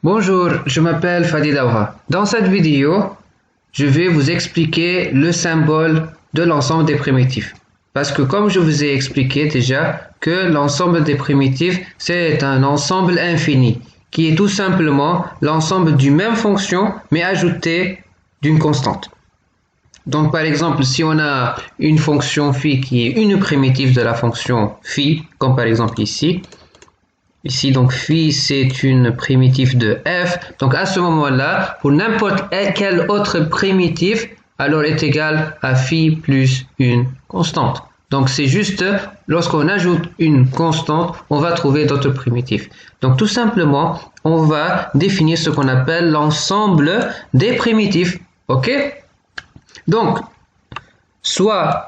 Bonjour, je m'appelle Fadi Daouha. Dans cette vidéo, je vais vous expliquer le symbole de l'ensemble des primitifs. Parce que comme je vous ai expliqué déjà que l'ensemble des primitifs, c'est un ensemble infini, qui est tout simplement l'ensemble d'une même fonction, mais ajoutée d'une constante. Donc par exemple, si on a une fonction phi qui est une primitive de la fonction phi, comme par exemple ici, donc phi c'est une primitive de f, donc à ce moment-là, pour n'importe quelle autre primitive, alors est égal à phi plus une constante. Donc c'est juste, lorsqu'on ajoute une constante, on va trouver d'autres primitives. Donc tout simplement, on va définir ce qu'on appelle l'ensemble des primitifs. Ok? Donc, soit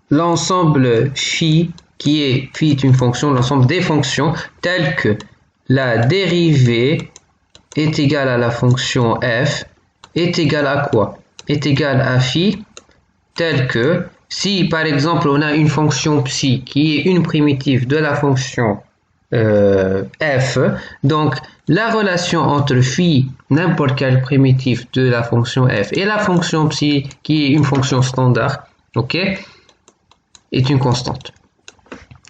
l'ensemble phi, phi est une fonction, l'ensemble des fonctions, telles que la dérivée est égale à la fonction f, est égale à quoi? Est égale à phi, tel que, si par exemple on a une fonction psi qui est une primitive de la fonction f, donc la relation entre phi, n'importe quelle primitive de la fonction f, et la fonction psi qui est une fonction standard, ok, est une constante.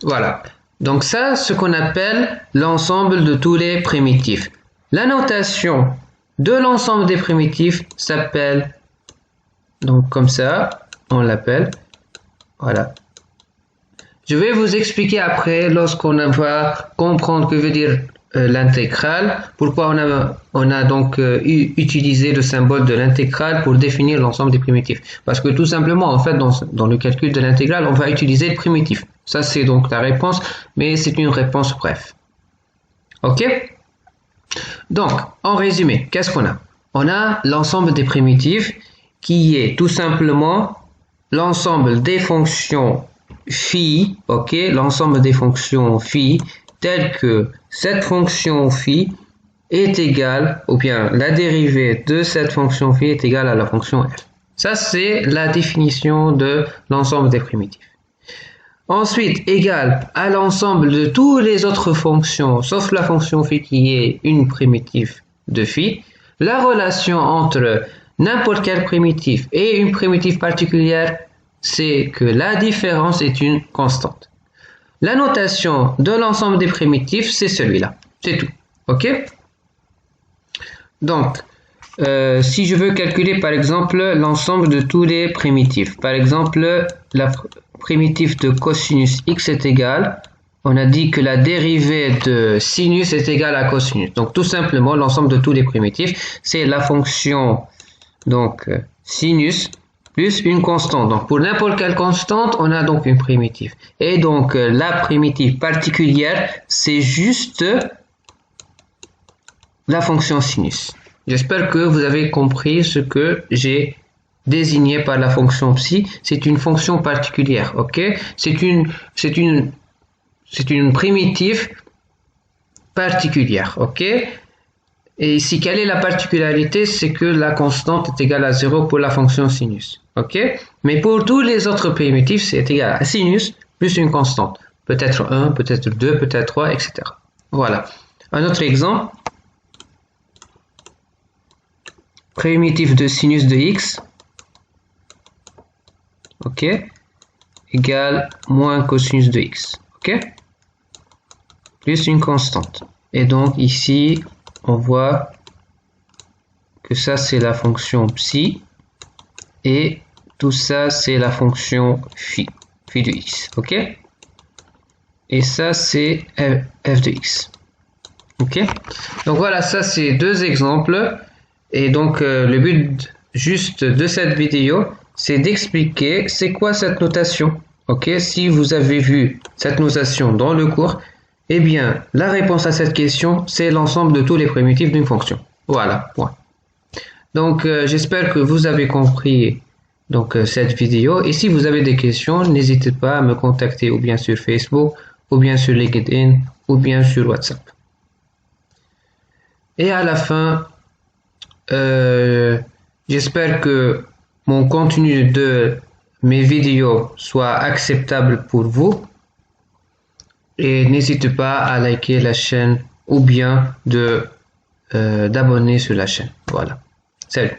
Voilà. Donc ça, ce qu'on appelle l'ensemble de tous les primitifs. La notation de l'ensemble des primitifs s'appelle, donc comme ça, on l'appelle, voilà. Je vais vous expliquer après, lorsqu'on va comprendre que veut dire l'intégrale, pourquoi on a donc utilisé le symbole de l'intégrale pour définir l'ensemble des primitifs. Parce que tout simplement, en fait, dans le calcul de l'intégrale, on va utiliser le primitif. Ça, c'est donc la réponse, mais c'est une réponse bref. Ok? Donc, en résumé, qu'est-ce qu'on a? On a l'ensemble des primitifs qui est tout simplement l'ensemble des fonctions phi, ok, l'ensemble des fonctions phi, telles que cette fonction phi est égale, ou bien la dérivée de cette fonction phi est égale à la fonction f. Ça, c'est la définition de l'ensemble des primitifs. Ensuite, égale à l'ensemble de toutes les autres fonctions, sauf la fonction phi qui est une primitive de phi. La relation entre n'importe quelle primitive et une primitive particulière, c'est que la différence est une constante. La notation de l'ensemble des primitifs, c'est celui-là. C'est tout. Ok? Donc, si je veux calculer par exemple l'ensemble de tous les primitifs, par exemple la primitive de cosinus x est égale, on a dit que la dérivée de sinus est égale à cosinus. Donc tout simplement l'ensemble de tous les primitifs, c'est la fonction donc sinus plus une constante. Donc pour n'importe quelle constante, on a donc une primitive. Et donc la primitive particulière, c'est juste la fonction sinus. J'espère que vous avez compris ce que j'ai désigné par la fonction psi. C'est une fonction particulière, ok? C'est une primitive particulière, ok? Et ici, quelle est la particularité? C'est que la constante est égale à 0 pour la fonction sinus. Ok? Mais pour tous les autres primitifs, c'est égal à sinus plus une constante. Peut-être 1, peut-être 2, peut-être 3, etc. Voilà. Un autre exemple. Primitif de sinus de x. Ok? Égale moins cosinus de x. Ok? Plus une constante. Et donc ici, on voit que ça c'est la fonction psi et tout ça c'est la fonction phi de x, ok? Et ça c'est f de x, ok? Donc voilà, ça c'est deux exemples et donc le but juste de cette vidéo c'est d'expliquer c'est quoi cette notation, ok? Si vous avez vu cette notation dans le cours, eh bien, la réponse à cette question, c'est l'ensemble de tous les primitifs d'une fonction. Voilà, point. Donc, j'espère que vous avez compris donc, cette vidéo. Et si vous avez des questions, n'hésitez pas à me contacter ou bien sur Facebook, ou bien sur LinkedIn, ou bien sur WhatsApp. Et à la fin, j'espère que mon contenu de mes vidéos soit acceptable pour vous. Et n'hésitez pas à liker la chaîne ou bien de d'abonner sur la chaîne. Voilà. Salut.